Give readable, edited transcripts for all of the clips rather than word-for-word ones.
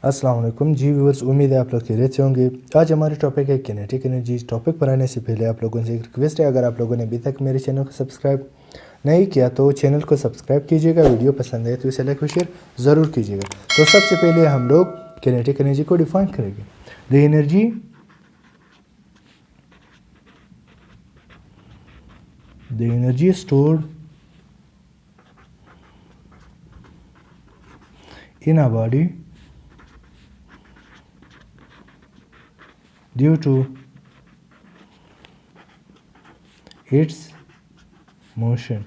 अस्सलाम वालेकुम जी व्यूअर्स, उम्मीद है आप लोग खैरियत से होंगे। आज हमारे टॉपिक है किनेटिक एनर्जी। टॉपिक पर आने से पहले आप लोगों से एक रिक्वेस्ट है, अगर आप लोगों ने अभी तक मेरे चैनल को सब्सक्राइब नहीं किया तो चैनल को सब्सक्राइब कीजिएगा। वीडियो पसंद है तो इसे लाइक और शेयर ज़रूर कीजिएगा। तो सबसे पहले हम लोग किनेटिक एनर्जी को डिफाइन करेंगे। The energy stored in a body due to its motion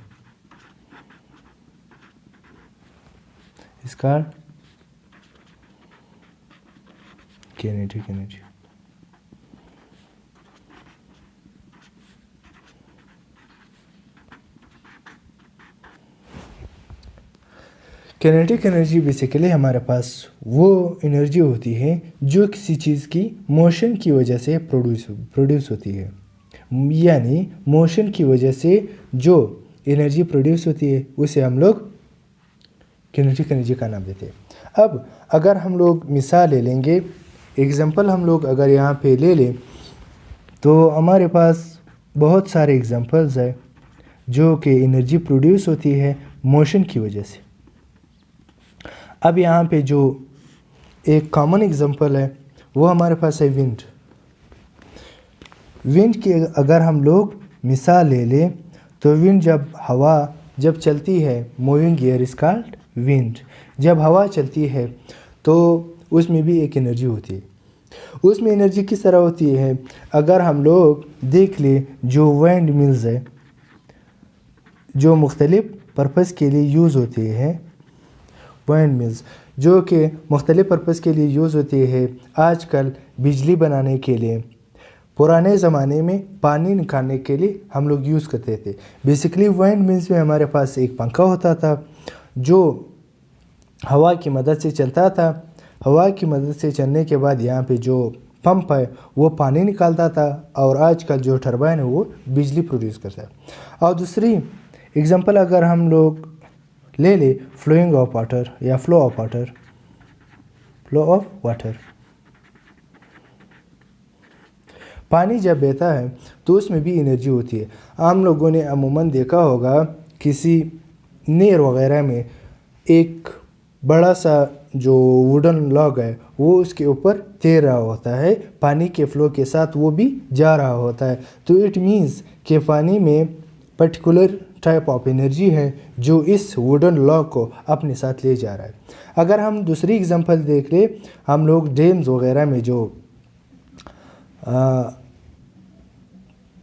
is called kinetic energy. Kinetic energy basically हमारे पास वो एनर्जी होती है जो किसी चीज़ की मोशन की वजह से प्रोड्यूस होती है, यानी मोशन की वजह से जो एनर्जी प्रोड्यूस होती है उसे हम लोग किनेटिक एनर्जी का नाम देते हैं। अब अगर हम लोग मिसाल ले लेंगे, एग्जांपल हम लोग अगर यहाँ पे ले लें तो हमारे पास बहुत सारे एग्जांपल्स है जो कि एनर्जी प्रोड्यूस होती है मोशन की वजह से। अब यहाँ पे जो एक कॉमन एग्जांपल है वो हमारे पास है विंड। विंड की अगर हम लोग मिसाल ले लें तो विंड हवा जब चलती है, moving air is called wind. जब हवा चलती है तो उसमें भी एक एनर्जी होती है। उसमें एनर्जी किस तरह होती है, अगर हम लोग देख लें जो विंड मिल्स है जो मुख्तलिफ पर्पज़ के लिए यूज़ होते हैं, विंड मिल्स जो कि मुख्तलिफ पर्पज़ के लिए यूज़ होती है। आजकल बिजली बनाने के लिए, पुराने ज़माने में पानी निकालने के लिए हम लोग यूज़ करते थे। बेसिकली विंड मिल्स में हमारे पास एक पंखा होता था जो हवा की मदद से चलता था। हवा की मदद से चलने के बाद यहाँ पे जो पंप है वो पानी निकालता था, और आजकल जो टरबाइन है वो बिजली प्रोड्यूस करता है। और दूसरी एग्जांपल अगर हम लोग ले ले फ्लोइंग ऑफ वाटर या फ्लो ऑफ वाटर। पानी जब बहता है तो उसमें भी एनर्जी होती है। आम लोगों ने अमूमन देखा होगा किसी नहर वगैरह में एक बड़ा सा जो वुडन लॉग है वो उसके ऊपर तैर रहा होता है, पानी के फ्लो के साथ वो भी जा रहा होता है। तो इट मीन्स कि पानी में पर्टिकुलर टाइप ऑफ एनर्जी है जो इस वुडन लॉग को अपने साथ ले जा रहा है। अगर हम दूसरी एग्जांपल देख ले, हम लोग डैम्स वगैरह में जो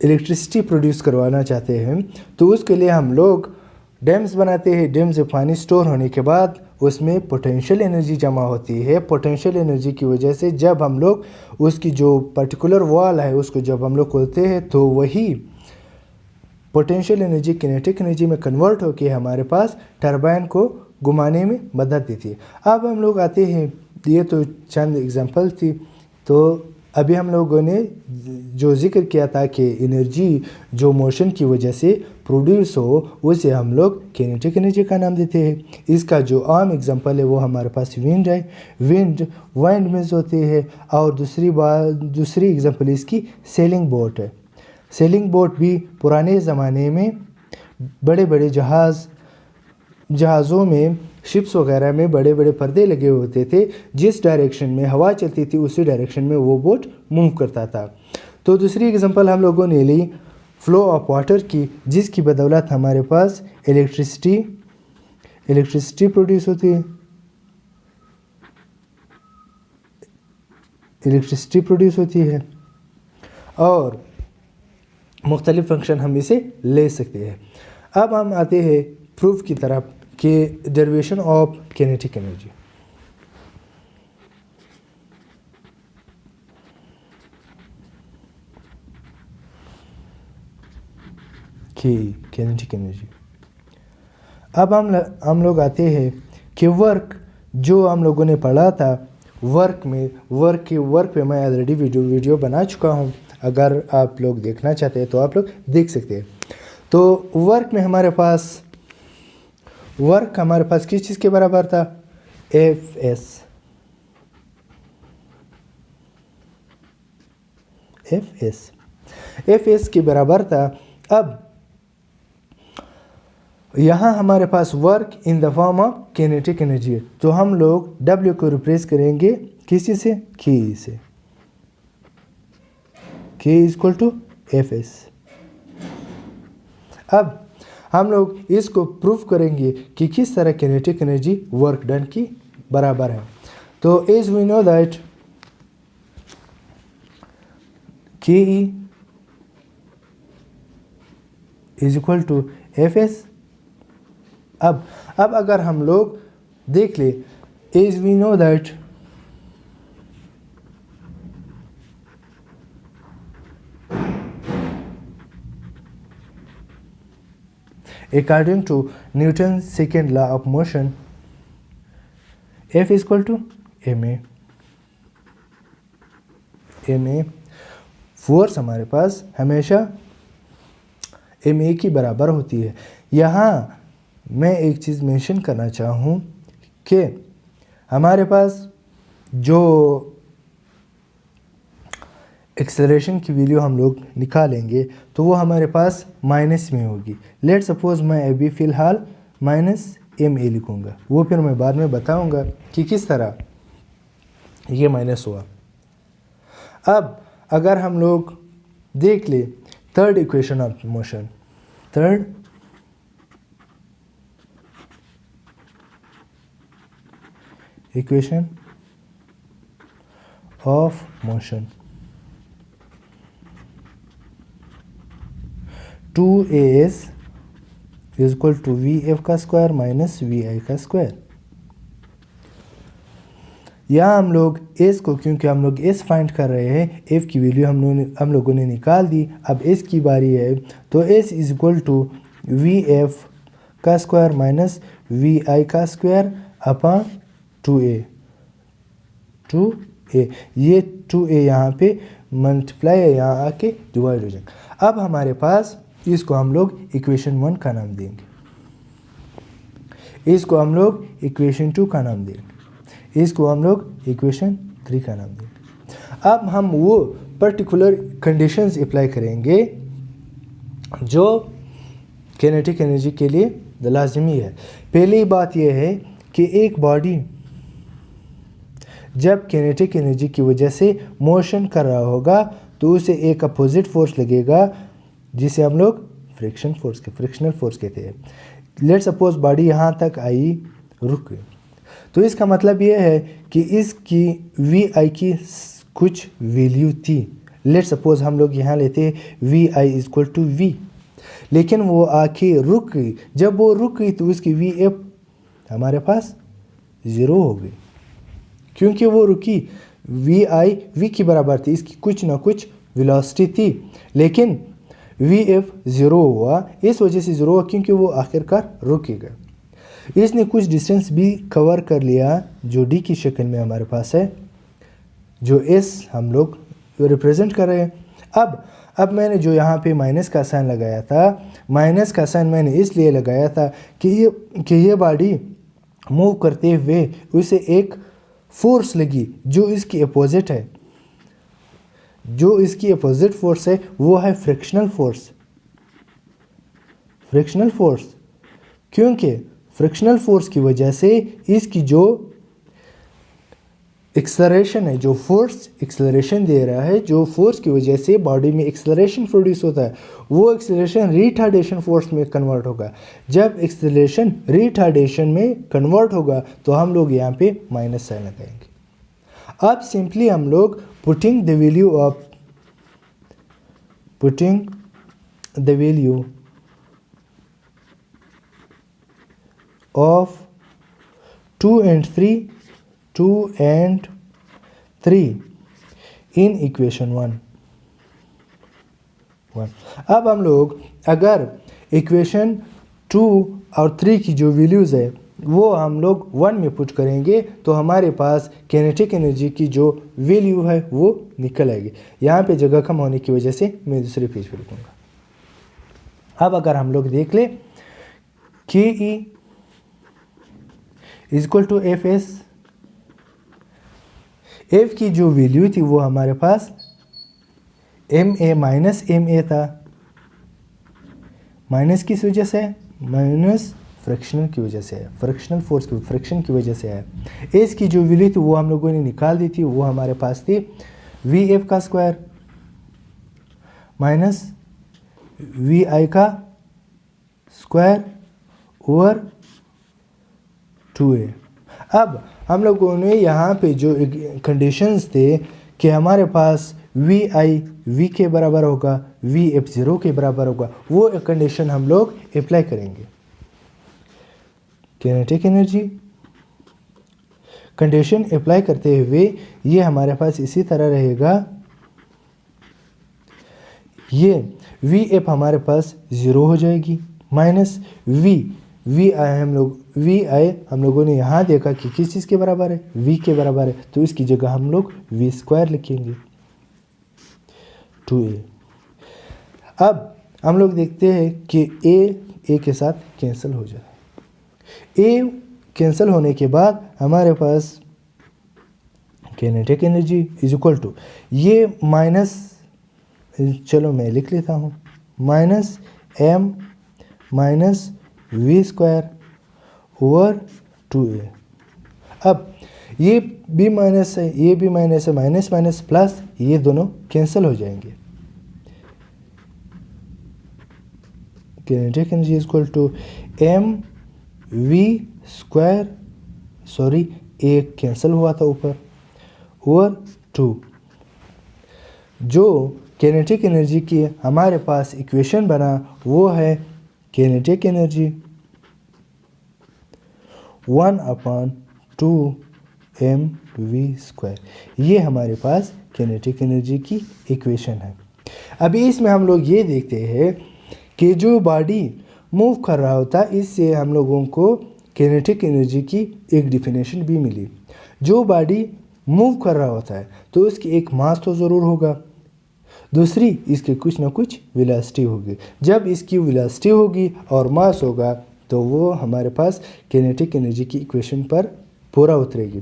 इलेक्ट्रिसिटी प्रोड्यूस करवाना चाहते हैं तो उसके लिए हम लोग डैम्स बनाते हैं। डैम से पानी स्टोर होने के बाद उसमें पोटेंशियल एनर्जी जमा होती है। पोटेंशियल एनर्जी की वजह से जब हम लोग उसकी जो पर्टिकुलर वॉल है उसको जब हम लोग खोलते हैं तो वही पोटेंशियल एनर्जी किनेटिक एनर्जी में कन्वर्ट होकर हमारे पास टरबाइन को घुमाने में मदद देती है। अब हम लोग आते हैं, ये तो चंद एग्जांपल थी। तो अभी हम लोगों ने जो जिक्र किया था कि एनर्जी जो मोशन की वजह से प्रोड्यूस हो उसे हम लोग किनेटिक एनर्जी का नाम देते हैं। इसका जो आम एग्जांपल है वो हमारे पास विंड है। विंड मिल्स होती है। और दूसरी एग्जांपल इसकी सेलिंग बोट है। सेलिंग बोट भी पुराने ज़माने में बड़े बड़े जहाज़ों में, शिप्स वगैरह में बड़े बड़े पर्दे लगे होते थे। जिस डायरेक्शन में हवा चलती थी उसी डायरेक्शन में वो बोट मूव करता था। तो दूसरी एग्जांपल हम लोगों ने ली फ्लो ऑफ वाटर की, जिसकी बदौलत हमारे पास इलेक्ट्रिसिटी प्रोड्यूस होती है। इलेक्ट्रिसिटी प्रोड्यूस होती है और मुख्तलिफ फंक्शन हम इसे ले सकते हैं। अब हम आते हैं प्रूफ की तरफ कि derivation of kinetic energy. Kinetic energy अब हम लोग आते हैं कि वर्क जो हम लोगों ने पढ़ा था, वर्क पे मैं ऑलरेडी वीडियो बना चुका हूँ। अगर आप लोग देखना चाहते हैं तो आप लोग देख सकते हैं। तो वर्क हमारे पास किस चीज़ के बराबर था, एफ एस। एफ एस के बराबर था। अब यहाँ हमारे पास work in the form of kinetic energy है, तो हम लोग W को रिप्लेस करेंगे किसी से, K से, K equal to F s. अब हम लोग इसको प्रूफ करेंगे कि किस तरह किनेटिक एनर्जी वर्क डन की बराबर है। तो as we know that K E is equal to F s. अब अगर हम लोग देख ले, as we know that according to Newton's second law of motion, F is equal to ma। Force हमारे पास हमेशा ma की बराबर होती है। यहाँ मैं एक चीज़ मेंशन करना चाहूँ कि हमारे पास जो एक्सेलरेशन की वैल्यू हम लोग निकालेंगे तो वो हमारे पास माइनस में होगी। लेट सपोज मैं अभी फ़िलहाल माइनस एम ए लिखूँगा, वो फिर मैं बाद में बताऊँगा कि किस तरह ये माइनस हुआ। अब अगर हम लोग देख ले third equation of motion, third equation of motion, 2as is equal to v f का स्क्वायर माइनस वी आई का स्क्वायर। यहाँ हम लोग s को, क्योंकि हम लोग s फाइंड कर रहे हैं, f की वैल्यू हम लोगों ने निकाल दी। अब s की बारी है, तो s is equal to v f का स्क्वायर माइनस वी आई का स्क्वायर अपॉन 2a। ये 2a यहाँ पे मल्टीप्लाई है, यहाँ आके डिवाइड हो जाएगा। अब हमारे पास इसको हम लोग इक्वेशन 1 का नाम देंगे, इसको हम लोग इक्वेशन 2 का नाम देंगे, इसको हम लोग इक्वेशन 3 का नाम देंगे। अब हम वो पर्टिकुलर कंडीशंस अप्लाई करेंगे जो किनेटिक एनर्जी के लिए लाजमी है। पहली बात यह है कि एक बॉडी जब किनेटिक एनर्जी की वजह से मोशन कर रहा होगा तो उसे एक अपोजिट फोर्स लगेगा जिसे हम लोग फ्रिक्शनल फोर्स कहते हैं। लेट सपोज बॉडी यहाँ तक आई, रुक गई, तो इसका मतलब ये है कि इसकी वी आई की कुछ वैल्यू थी। लेट सपोज हम लोग यहाँ लेते हैं v i is equal to v, लेकिन वो आके रुक गई। जब वो रुक गई तो उसकी वी एफ हमारे पास 0 हो गई, क्योंकि वो रुकी। वी आई वी की बराबर थी, इसकी कुछ ना कुछ वेलोसिटी थी, लेकिन वी एफ 0 हुआ। इस वजह से 0 हुआ क्योंकि वो आखिरकार रुकेगा। इसने कुछ डिस्टेंस भी कवर कर लिया जो डी की शक्ल में हमारे पास है, जो एस हम लोग रिप्रेजेंट कर रहे हैं। अब मैंने जो यहाँ पे माइनस का साइन लगाया था, माइनस का साइन मैंने इसलिए लगाया था कि ये बॉडी मूव करते हुए उसे एक फोर्स लगी जो इसकी अपोजिट है। जो इसकी अपोजिट फोर्स है वो है फ्रिक्शनल फोर्स। क्योंकि फ्रिक्शनल फोर्स की वजह से इसकी जो एक्सेलरेशन है, जो फोर्स एक्सेलरेशन दे रहा है, जो फोर्स की वजह से बॉडी में एक्सेलरेशन प्रोड्यूस होता है, वो एक्सेलरेशन रिटार्डेशन फोर्स में कन्वर्ट होगा। जब एक्सेलरेशन रिटार्डेशन में कन्वर्ट होगा तो हम लोग यहाँ पे माइनस साइन लगाएंगे। अब सिंपली हम लोग putting the value of 2 and 3 in equation 1। अब हम लोग अगर इक्वेशन 2 और 3 की जो वैल्यूज़ है वो हम लोग 1 में पुट करेंगे तो हमारे पास किनेटिक एनर्जी की जो वैल्यू है वो निकल आएगी। यहाँ पे जगह कम होने की वजह से मैं दूसरे पेज पर लिखूँगा। अब अगर हम लोग देख ले के E is equal to F S, F की जो वैल्यू थी वो हमारे पास M A minus M A था, माइनस किस वजह से है, माइनस फ्रिक्शनल की वजह से है, फ्रिक्शनल फोर्स की फ्रिक्शन की वजह से है। एस की जो वैल्यू थी वो हम लोगों ने निकाल दी थी, वो हमारे पास थी वी एफ का स्क्वायर माइनस वी आई का स्क्वायर ओवर 2a। अब हम लोगों ने यहाँ पे जो कंडीशंस थे कि हमारे पास वी आई वी के बराबर होगा, वी एफ 0 के बराबर होगा, वो एक कंडीशन हम लोग अप्लाई करेंगे। किनेटिक एनर्जी कंडीशन अप्लाई करते हुए ये हमारे पास इसी तरह रहेगा, ये वी एफ हमारे पास 0 हो जाएगी माइनस वी आई हम लोगों ने यहाँ देखा कि किस चीज़ के बराबर है, v के बराबर है, तो इसकी जगह हम लोग v स्क्वायर लिखेंगे 2a। अब हम लोग देखते हैं कि a के साथ कैंसिल हो जाए, a कैंसिल होने के बाद हमारे पास kinetic energy is equal to ये माइनस, चलो मैं लिख लेता हूँ, minus m minus V square over 2a। अब ये b माइनस है, ये भी माइनस है, माइनस माइनस प्लस, ये दोनों कैंसिल हो जाएंगे। Kinetic energy is equal to m v square, sorry एक कैंसिल हुआ था ऊपर, ओवर 2। जो किनेटिक एनर्जी की हमारे पास इक्वेशन बना वो है किनेटिक एनर्जी 1/2 mv स्क्वायर, ये हमारे पास किनेटिक एनर्जी की इक्वेशन है। अभी इसमें हम लोग ये देखते हैं कि जो बॉडी मूव कर रहा होता है, इससे हम लोगों को किनेटिक एनर्जी की एक डिफिनेशन भी मिली। जो बॉडी मूव कर रहा होता है तो उसकी एक मास तो ज़रूर होगा, दूसरी इसकी कुछ ना कुछ वेलोसिटी होगी। जब इसकी वेलोसिटी होगी और मास होगा तो वो हमारे पास किनेटिक एनर्जी की इक्वेशन पर पूरा उतरेगी।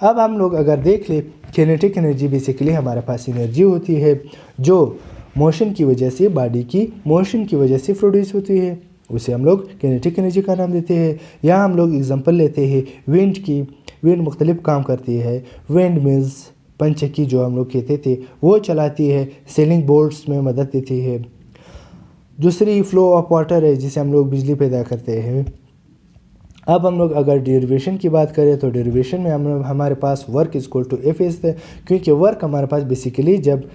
अब हम लोग अगर देख ले, किनेटिक एनर्जी बेसिकली हमारे पास एनर्जी होती है जो मोशन की वजह से, बॉडी की मोशन की वजह से प्रोड्यूस होती है, उसे हम लोग किनेटिक एनर्जी का नाम देते हैं। यहाँ हम लोग एग्जांपल लेते हैं विंड की। विंड मुख्तलिफ काम करती है, विंड मिल्स पंचक्की जो हम लोग कहते थे वो चलाती है, सेलिंग बोट्स में मदद देती है। दूसरी फ्लो ऑफ वाटर है जिसे हम लोग बिजली पैदा करते हैं। अब हम लोग अगर डेरिवेशन की बात करें तो डेरिवेशन में हमारे पास work is equal to F S है, क्योंकि वर्क हमारे पास बेसिकली जब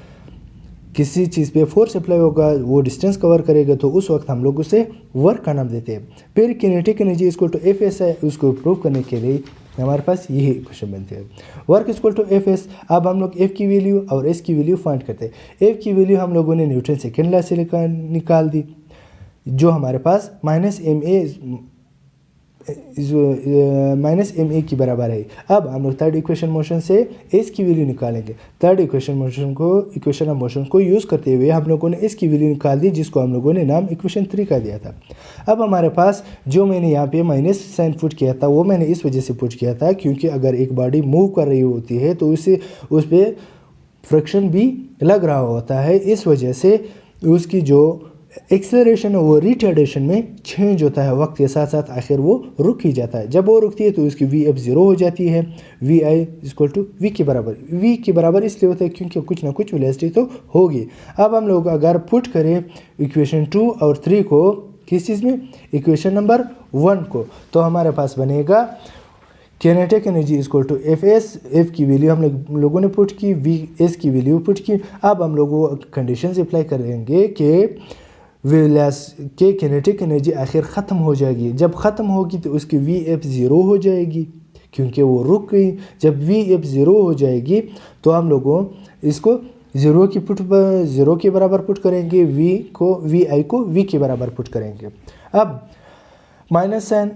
किसी चीज़ पे फोर्स अप्लाई होगा, वो डिस्टेंस कवर करेगा, तो उस वक्त हम लोग उसे वर्क का नाम देते हैं। फिर kinetic energy is equal to F S है, उसको प्रूव करने के लिए हमारे पास यही क्वेश्चन बनते हैं, work is equal to F s. अब हम लोग एफ की वैल्यू और एस की वैल्यू फाइंड करते हैं। एफ की वैल्यू हम लोगों ने न्यूटन सेकेंड लॉ से निकाल दी, जो हमारे पास माइनस एम ए की बराबर है। अब हम लोग थर्ड इक्वेशन मोशन से एस की वैल्यू निकालेंगे। थर्ड इक्वेशन ऑफ मोशन को यूज़ करते हुए हम लोगों ने एस की वैल्यू निकाल दी, जिसको हम लोगों ने नाम इक्वेशन 3 का दिया था। अब हमारे पास जो मैंने यहाँ पे माइनस साइन पुट किया था, वो मैंने इस वजह से पुट किया था क्योंकि अगर एक बॉडी मूव कर रही होती है तो उस पर फ्रिक्शन भी लग रहा होता है, इस वजह से उसकी जो एक्सेलरेशन है वो रिटार्डेशन में चेंज होता है, वक्त के साथ साथ आखिर वो रुक ही जाता है। जब वो रुकती है तो उसकी वी एफ 0 हो जाती है, v i equal to v के बराबर। वी के बराबर इसलिए होता है क्योंकि कुछ ना कुछ वेलोसिटी तो होगी। अब हम लोग अगर पुट करें इक्वेशन 2 और 3 को किस चीज़ में, इक्वेशन नंबर 1 को, तो हमारे पास बनेगा kinetic energy equal to F S. F की वैल्यू हम लोगों ने पुट की, वी एस की वैल्यू पुट की। अब हम लोग वो कंडीशंस अप्लाई करेंगे कि के किनेटिक एनर्जी आखिर ख़त्म हो जाएगी। जब ख़त्म होगी तो उसकी वी एफ 0 हो जाएगी क्योंकि वो रुक गई। जब वी एफ 0 हो जाएगी तो हम लोगों इसको 0 के बराबर पुट करेंगे, वी आई को वी के बराबर पुट करेंगे। अब माइनस साइन,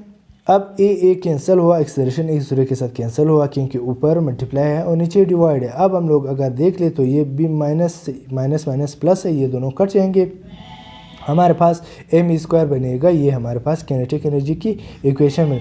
अब ए कैंसिल हुआ, एक्सेलरेशन एक दूसरे के साथ कैंसिल हुआ क्योंकि ऊपर मल्टीप्लाई है और नीचे डिवाइड है। अब हम लोग अगर देख ले तो ये भी माइनस प्लस है, ये दोनों कट जाएंगे, हमारे पास एम स्क्वायर बनेगा। ये हमारे पास किनेटिक एनर्जी की इक्वेशन में